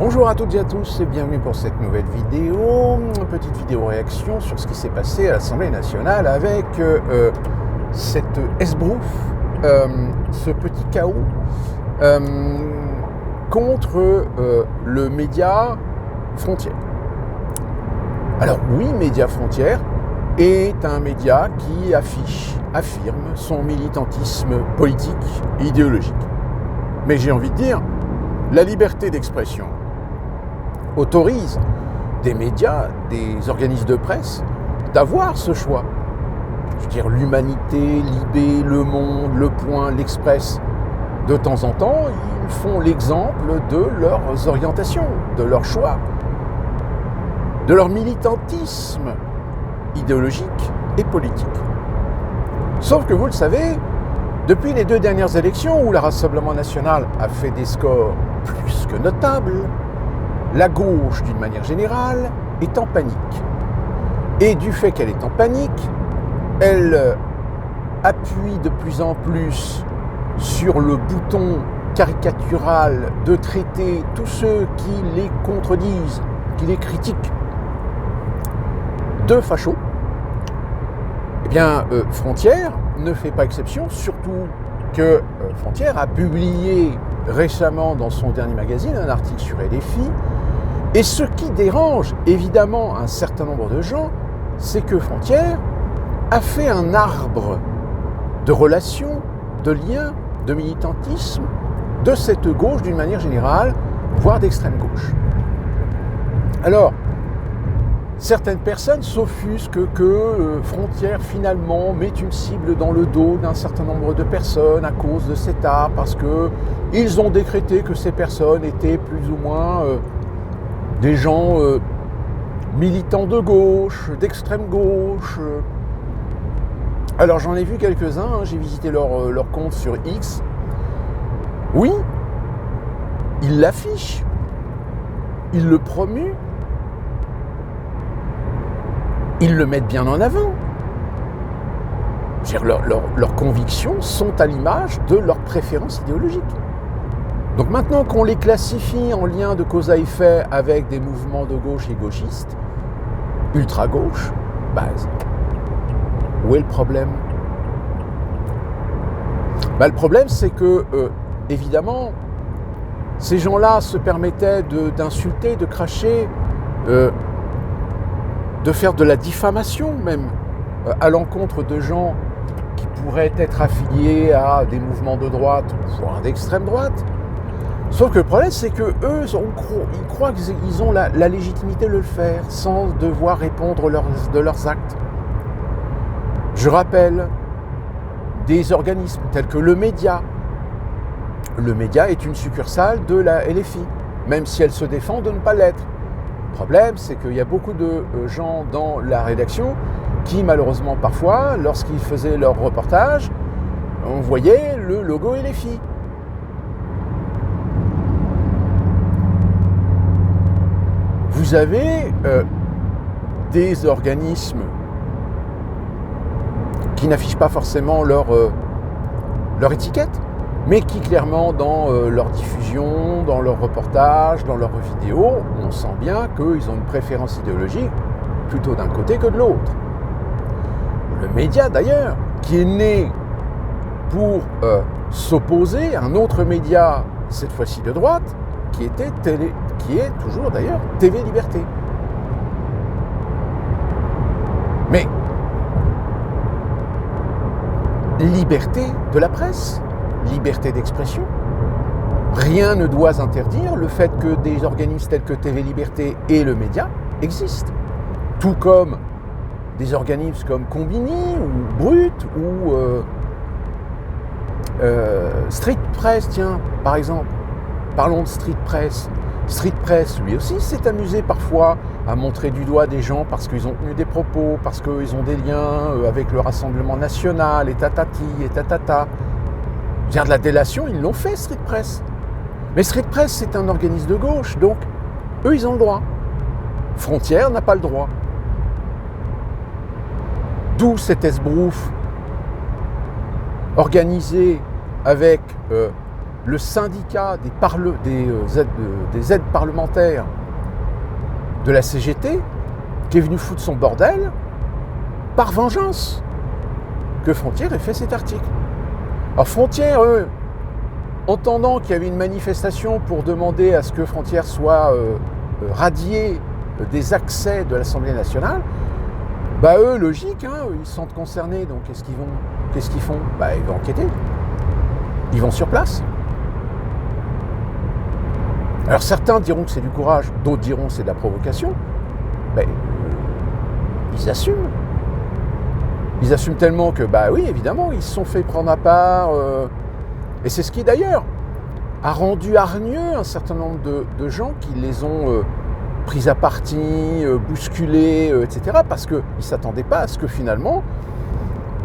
Bonjour à toutes et à tous et bienvenue pour cette nouvelle vidéo, une petite vidéo réaction sur ce qui s'est passé à l'Assemblée nationale avec cette esbrouffe, ce petit chaos contre le média Frontières. Alors oui, Média Frontières est un média qui affirme son militantisme politique et idéologique. Mais j'ai envie de dire, la liberté d'expression autorise des médias, des organismes de presse, d'avoir ce choix. Je veux dire, l'Humanité, Libé, Le Monde, Le Point, L'Express, de temps en temps, ils font l'exemple de leurs orientations, de leurs choix, de leur militantisme idéologique et politique. Sauf que vous le savez, depuis les 2 dernières élections où le Rassemblement national a fait des scores plus que notables, la gauche, d'une manière générale, est en panique. Et du fait qu'elle est en panique, elle appuie de plus en plus sur le bouton caricatural de traiter tous ceux qui les contredisent, qui les critiquent, de fachos. Eh bien, Frontières ne fait pas exception, surtout que Frontières a publié récemment dans son dernier magazine un article sur LFI. Et ce qui dérange évidemment un certain nombre de gens, c'est que Frontières a fait un arbre de relations, de liens, de militantisme de cette gauche d'une manière générale, voire d'extrême gauche. Alors, certaines personnes s'offusquent que Frontières finalement met une cible dans le dos d'un certain nombre de personnes à cause de cet art, parce qu'ils ont décrété que ces personnes étaient plus ou moins des gens militants de gauche, d'extrême gauche. Alors j'en ai vu quelques-uns, j'ai visité leur compte sur X. Oui, ils l'affichent, ils le promuent, ils le mettent bien en avant. Leurs convictions sont à l'image de leurs préférences idéologiques. Donc maintenant qu'on les classifie en lien de cause à effet avec des mouvements de gauche et gauchistes, ultra-gauche, où est le problème ? Le problème, c'est que, évidemment, ces gens-là se permettaient d'insulter, de cracher, de faire de la diffamation même, à l'encontre de gens qui pourraient être affiliés à des mouvements de droite, voire d'extrême droite. Sauf que le problème, c'est qu'eux, ils croient qu'ils ont la légitimité de le faire sans devoir répondre de leurs actes. Je rappelle des organismes tels que le Média. Le Média est une succursale de la LFI, même si elle se défend de ne pas l'être. Le problème, c'est qu'il y a beaucoup de gens dans la rédaction qui, malheureusement, parfois, lorsqu'ils faisaient leur reportage, on voyait le logo LFI. Vous avez des organismes qui n'affichent pas forcément leur étiquette, mais qui clairement dans leur diffusion, dans leur reportage, dans leurs vidéos, on sent bien qu'ils ont une préférence idéologique plutôt d'un côté que de l'autre. Le Média d'ailleurs, qui est né pour s'opposer à un autre média, cette fois-ci de droite, qui est toujours d'ailleurs TV Liberté. Mais liberté de la presse, liberté d'expression, rien ne doit interdire le fait que des organismes tels que TV Liberté et le Média existent. Tout comme des organismes comme Combini ou Brut ou Street Press, tiens, par exemple. Parlons de Street Press. Street Press, lui aussi, s'est amusé parfois à montrer du doigt des gens parce qu'ils ont tenu des propos, parce qu'ils ont des liens avec le Rassemblement national, et tatati, et tatata. De la délation, ils l'ont fait, Street Press. Mais Street Press, c'est un organisme de gauche, donc eux, ils ont le droit. Frontières n'a pas le droit. D'où cette esbrouffe organisée avec le syndicat des aides parlementaires de la CGT qui est venu foutre son bordel par vengeance que Frontière ait fait cet article. Alors Frontière, eux, entendant qu'il y avait une manifestation pour demander à ce que Frontière soit radié des accès de l'Assemblée nationale, bah eux, logique, hein, ils se sentent concernés, donc qu'est-ce qu'ils font? Bah ils vont enquêter. Ils vont sur place. Alors certains diront que c'est du courage, d'autres diront que c'est de la provocation. Mais ils assument. Ils assument tellement que, bah oui, évidemment, ils se sont fait prendre à part. Et c'est ce qui, d'ailleurs, a rendu hargneux un certain nombre de gens qui les ont pris à partie, bousculés, etc. Parce qu'ils ne s'attendaient pas à ce que finalement,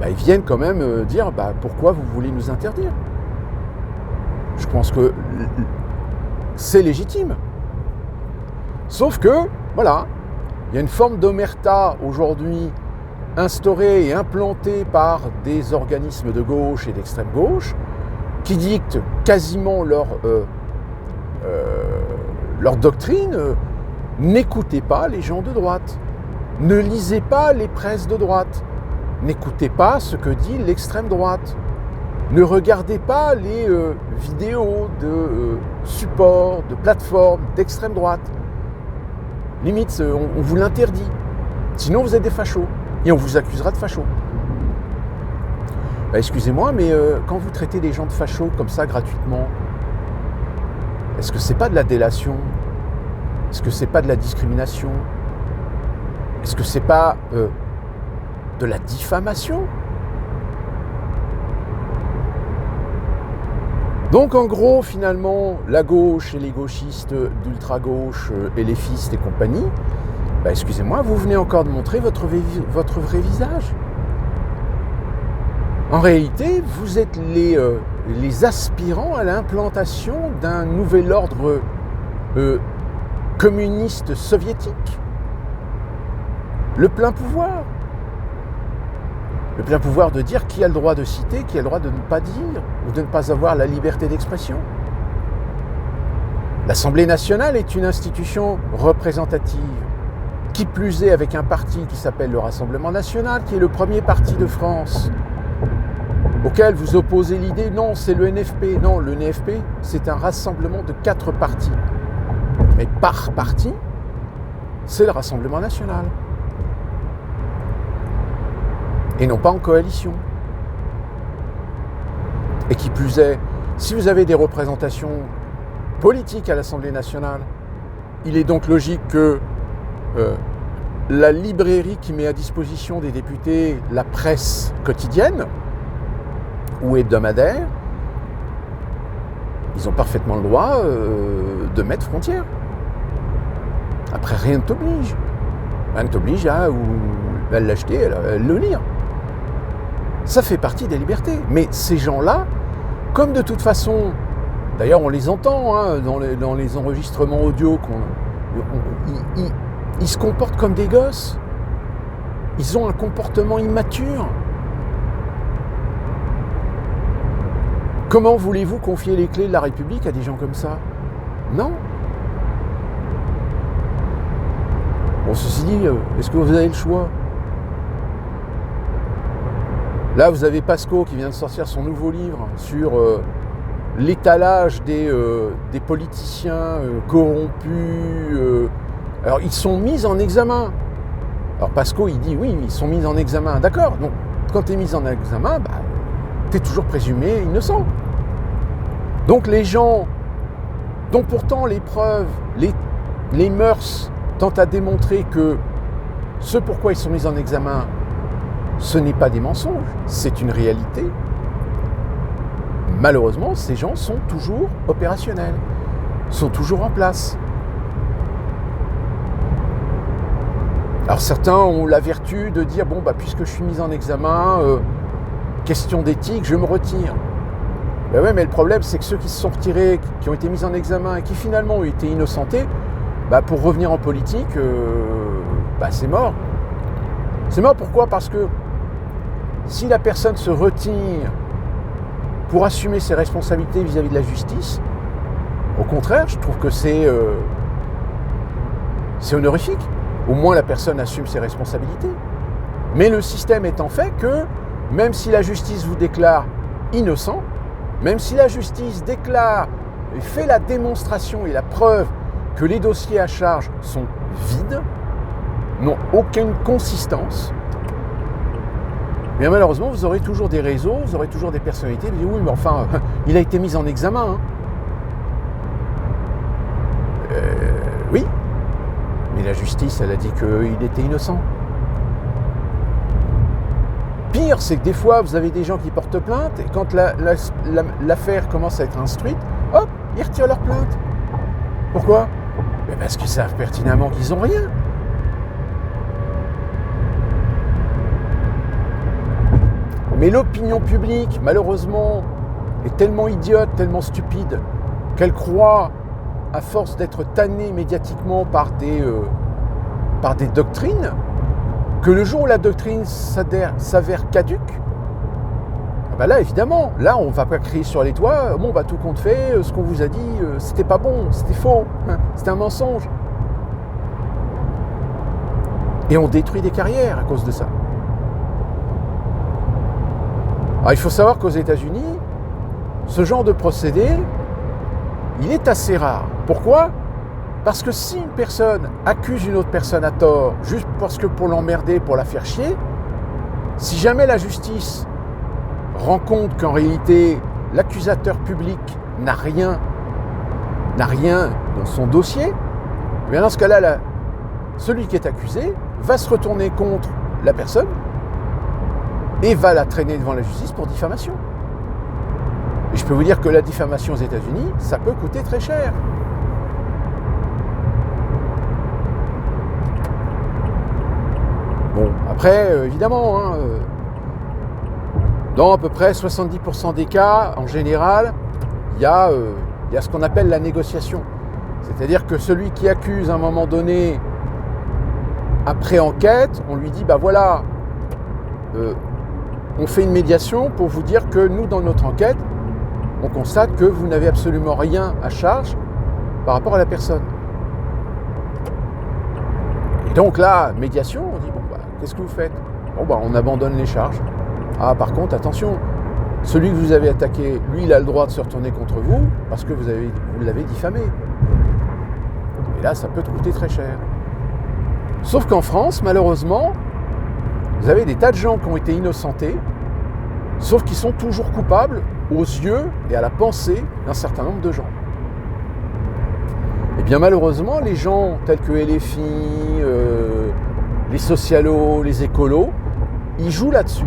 bah, ils viennent quand même dire bah, pourquoi vous voulez nous interdire. Je pense que c'est légitime. Sauf que, voilà, il y a une forme d'omerta aujourd'hui instaurée et implantée par des organismes de gauche et d'extrême gauche qui dictent quasiment leur doctrine. N'écoutez pas les gens de droite. Ne lisez pas les presses de droite. N'écoutez pas ce que dit l'extrême droite. Ne regardez pas les vidéos de supports, de plateformes d'extrême droite. Limite, on vous l'interdit. Sinon, vous êtes des fachos. Et on vous accusera de fachos. Bah, excusez-moi, mais quand vous traitez les gens de fachos comme ça, gratuitement, est-ce que c'est pas de la délation? Est-ce que c'est pas de la discrimination? Est-ce que c'est pas de la diffamation? Donc en gros, finalement, la gauche et les gauchistes d'ultra-gauche et les fistes et compagnie, bah, excusez-moi, vous venez encore de montrer votre vrai visage. En réalité, vous êtes les aspirants à l'implantation d'un nouvel ordre communiste soviétique. Le plein pouvoir. Le plein pouvoir de dire qui a le droit de citer, qui a le droit de ne pas dire, ou de ne pas avoir la liberté d'expression. L'Assemblée nationale est une institution représentative, qui plus est avec un parti qui s'appelle le Rassemblement national, qui est le premier parti de France, auquel vous opposez l'idée, non, c'est le NFP. Non, le NFP, c'est un rassemblement de 4 partis. Mais par parti, c'est le Rassemblement national. Et non pas en coalition. Et qui plus est, si vous avez des représentations politiques à l'Assemblée nationale, il est donc logique que la librairie qui met à disposition des députés la presse quotidienne ou hebdomadaire, ils ont parfaitement le droit de mettre Frontière. Après, rien ne t'oblige. Rien ne t'oblige à l'acheter, à le lire. Ça fait partie des libertés. Mais ces gens-là, comme de toute façon, d'ailleurs on les entend hein, dans les enregistrements audio, ils se comportent comme des gosses. Ils ont un comportement immature. Comment voulez-vous confier les clés de la République à des gens comme ça? Non. Bon, ceci dit, est-ce que vous avez le choix? Là, vous avez Pasco qui vient de sortir son nouveau livre sur l'étalage des politiciens corrompus. Alors, ils sont mis en examen. Alors, Pasco, il dit, oui, ils sont mis en examen. D'accord, donc, quand tu es mis en examen, bah, tu es toujours présumé innocent. Donc, les gens dont pourtant les preuves, les mœurs tentent à démontrer que ce pourquoi ils sont mis en examen, ce n'est pas des mensonges, c'est une réalité. Malheureusement, ces gens sont toujours opérationnels, sont toujours en place. Alors certains ont la vertu de dire, bon, bah, puisque je suis mis en examen, question d'éthique, je me retire. Ben ouais, mais le problème, c'est que ceux qui se sont retirés, qui ont été mis en examen et qui finalement ont été innocentés, bah, pour revenir en politique, bah, c'est mort. C'est mort pourquoi? Parce que si la personne se retire pour assumer ses responsabilités vis-à-vis de la justice. Au contraire, je trouve que c'est honorifique. Au moins la personne assume ses responsabilités. Mais le système étant fait que, même si la justice vous déclare innocent, même si la justice déclare et fait la démonstration et la preuve que les dossiers à charge sont vides, n'ont aucune consistance, bien malheureusement vous aurez toujours des réseaux, vous aurez toujours des personnalités qui disent oui mais enfin il a été mis en examen. Oui, mais la justice elle a dit qu'il était innocent. Pire, c'est que des fois, vous avez des gens qui portent plainte et quand l'affaire commence à être instruite, hop, ils retirent leur plainte. Pourquoi ? Mais parce qu'ils savent pertinemment qu'ils n'ont rien. Mais l'opinion publique, malheureusement, est tellement idiote, tellement stupide, qu'elle croit, à force d'être tannée médiatiquement par des doctrines, que le jour où la doctrine s'avère caduque, ben là évidemment, là on ne va pas crier sur les toits, bon bah tout compte fait, ce qu'on vous a dit, c'était pas bon, c'était faux, c'était un mensonge. Et on détruit des carrières à cause de ça. Alors il faut savoir qu'aux États-Unis, ce genre de procédé, il est assez rare. Pourquoi ? Parce que si une personne accuse une autre personne à tort, juste parce que pour l'emmerder, pour la faire chier, si jamais la justice rend compte qu'en réalité, l'accusateur public n'a rien dans son dossier, bien dans ce cas-là, celui qui est accusé va se retourner contre la personne et va la traîner devant la justice pour diffamation. Et je peux vous dire que la diffamation aux États-Unis, ça peut coûter très cher. Bon, après, évidemment, dans à peu près 70% des cas, en général, il y a ce qu'on appelle la négociation. C'est-à-dire que celui qui accuse à un moment donné, après enquête, on lui dit, bah voilà, on fait une médiation pour vous dire que nous, dans notre enquête, on constate que vous n'avez absolument rien à charge par rapport à la personne. Et donc là, médiation, on dit, bon, bah, qu'est-ce que vous faites ? Bon, bah, on abandonne les charges. Ah, par contre, attention, celui que vous avez attaqué, lui, il a le droit de se retourner contre vous parce que vous l'avez diffamé. Et là, ça peut te coûter très cher. Sauf qu'en France, malheureusement, vous avez des tas de gens qui ont été innocentés, sauf qu'ils sont toujours coupables aux yeux et à la pensée d'un certain nombre de gens. Et bien malheureusement, les gens tels que LFI, les socialos, les écolos, ils jouent là-dessus.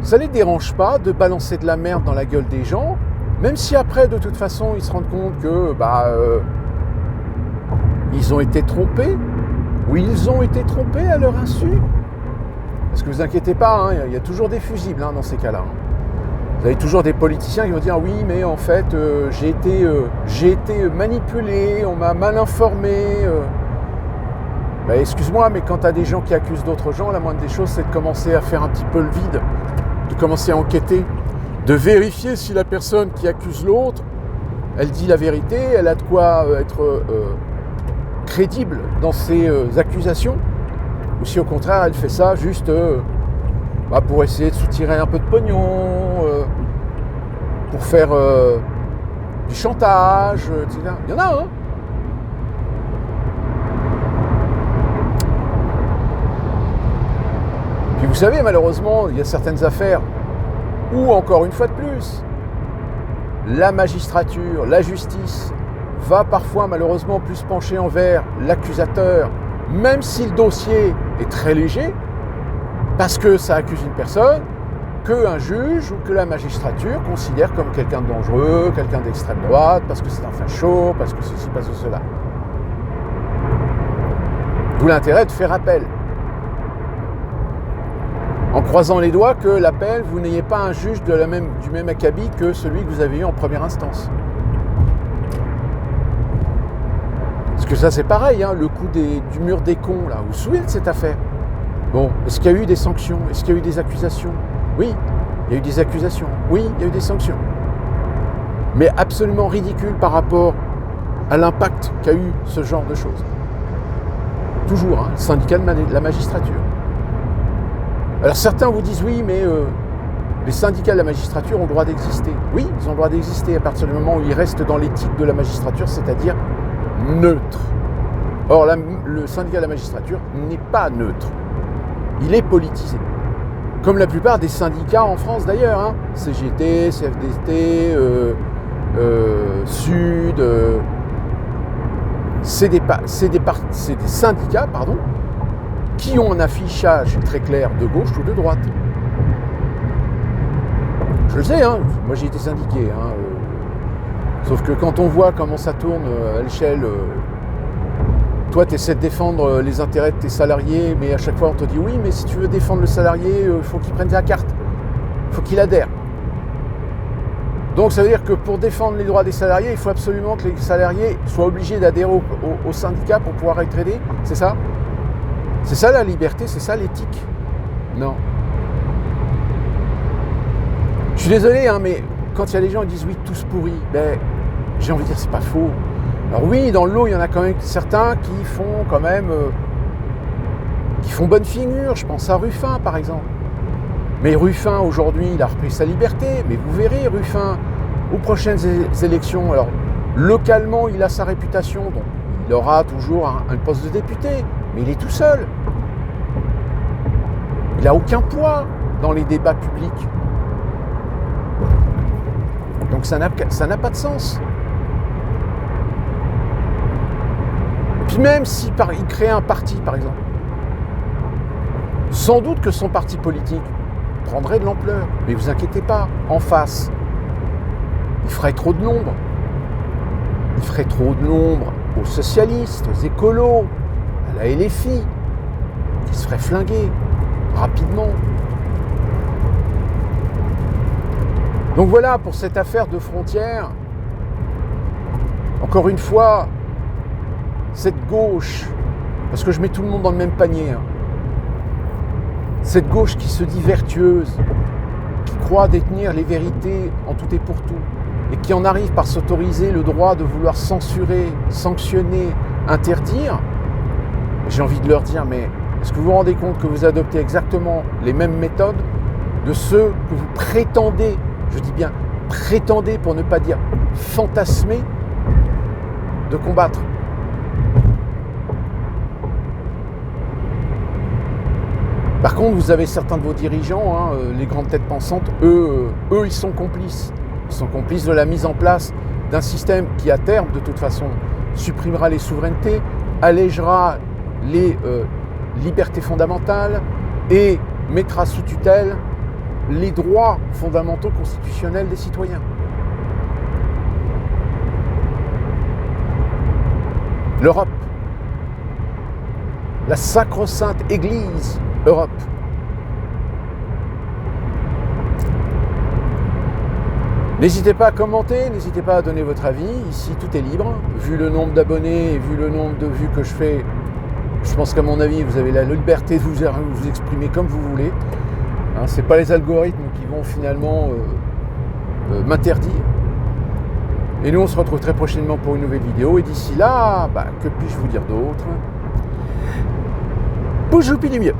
Ça ne les dérange pas de balancer de la merde dans la gueule des gens, même si après, de toute façon, ils se rendent compte que ils ont été trompés, ou ils ont été trompés à leur insu. Parce que vous inquiétez pas, il y a toujours des fusibles dans ces cas-là. Vous avez toujours des politiciens qui vont dire oui, mais en fait, j'ai été manipulé, on m'a mal informé. Excuse-moi, mais quand tu as des gens qui accusent d'autres gens, la moindre des choses, c'est de commencer à faire un petit peu le vide, de commencer à enquêter, de vérifier si la personne qui accuse l'autre, elle dit la vérité, elle a de quoi être crédible dans ses accusations, ou si au contraire, elle fait ça juste pour essayer de soutirer un peu de pognon, pour faire du chantage, etc. Il y en a, Puis vous savez, malheureusement, il y a certaines affaires où, encore une fois de plus, la magistrature, la justice, va parfois malheureusement plus pencher envers l'accusateur, même si le dossier est très léger, parce que ça accuse une personne, qu'un juge ou que la magistrature considère comme quelqu'un de dangereux, quelqu'un d'extrême droite, parce que c'est un facho, parce que ceci, parce que cela. D'où l'intérêt de faire appel. En croisant les doigts que l'appel, vous n'ayez pas un juge du même acabit que celui que vous avez eu en première instance. Parce que ça c'est pareil, le coup du mur des cons, là, vous vous souvenez de cette affaire ? Bon, est-ce qu'il y a eu des sanctions ? Est-ce qu'il y a eu des accusations ? Oui. Il y a eu des accusations. Oui, il y a eu des sanctions. Mais absolument ridicules par rapport à l'impact qu'a eu ce genre de choses. Toujours, hein, syndicat de la magistrature. Alors certains vous disent oui, mais les syndicats de la magistrature ont le droit d'exister. Oui, ils ont le droit d'exister à partir du moment où ils restent dans l'éthique de la magistrature, c'est-à-dire neutre. Or, le syndicat de la magistrature n'est pas neutre. Il est politisé. Comme la plupart des syndicats en France d'ailleurs. Hein. CGT, CFDT, Sud... c'est des syndicats qui ont un affichage très clair de gauche ou de droite. Je le sais, hein, moi j'ai été syndiqué. Hein, sauf que quand on voit comment ça tourne à l'échelle, toi tu essaies de défendre les intérêts de tes salariés, mais à chaque fois on te dit oui, mais si tu veux défendre le salarié, il faut qu'il prenne sa carte, il faut qu'il adhère. Donc ça veut dire que pour défendre les droits des salariés, il faut absolument que les salariés soient obligés d'adhérer au syndicat pour pouvoir être aidés, c'est ça? C'est ça la liberté, c'est ça l'éthique? Non. Je suis désolé, hein, mais quand il y a des gens qui disent oui, tous pourris, ben, j'ai envie de dire c'est pas faux. Alors oui, dans le lot, il y en a quand même certains qui font quand même qui font bonne figure. Je pense à Ruffin par exemple. Mais Ruffin aujourd'hui, il a repris sa liberté. Mais vous verrez, Ruffin, aux prochaines élections, alors localement, il a sa réputation, donc il aura toujours un poste de député, mais il est tout seul. Il n'a aucun poids dans les débats publics. Donc ça n'a pas de sens. Puis même si il crée un parti, par exemple, sans doute que son parti politique prendrait de l'ampleur. Mais vous inquiétez pas, en face, il ferait trop de l'ombre. Il ferait trop de l'ombre aux socialistes, aux écolos, à la LFI, qui se ferait flinguer rapidement. Donc voilà pour cette affaire de frontières. Encore une fois, cette gauche, parce que je mets tout le monde dans le même panier, hein, cette gauche qui se dit vertueuse, qui croit détenir les vérités en tout et pour tout, et qui en arrive par s'autoriser le droit de vouloir censurer, sanctionner, interdire, j'ai envie de leur dire, mais est-ce que vous vous rendez compte que vous adoptez exactement les mêmes méthodes de ceux que vous prétendez, je dis bien prétendez pour ne pas dire fantasmer, de combattre? Par contre, vous avez certains de vos dirigeants, hein, les grandes têtes pensantes, eux, ils sont complices. Ils sont complices de la mise en place d'un système qui, à terme, de toute façon, supprimera les souverainetés, allégera les libertés fondamentales et mettra sous tutelle les droits fondamentaux constitutionnels des citoyens. L'Europe, la sacro-sainte Église Europe. N'hésitez pas à commenter, n'hésitez pas à donner votre avis. Ici, tout est libre. Vu le nombre d'abonnés et vu le nombre de vues que je fais, je pense qu'à mon avis, vous avez la liberté de vous exprimer comme vous voulez. Hein, ce n'est pas les algorithmes qui vont finalement m'interdire. Et nous, on se retrouve très prochainement pour une nouvelle vidéo. Et d'ici là, que puis-je vous dire d'autre? Pouce, du mieux.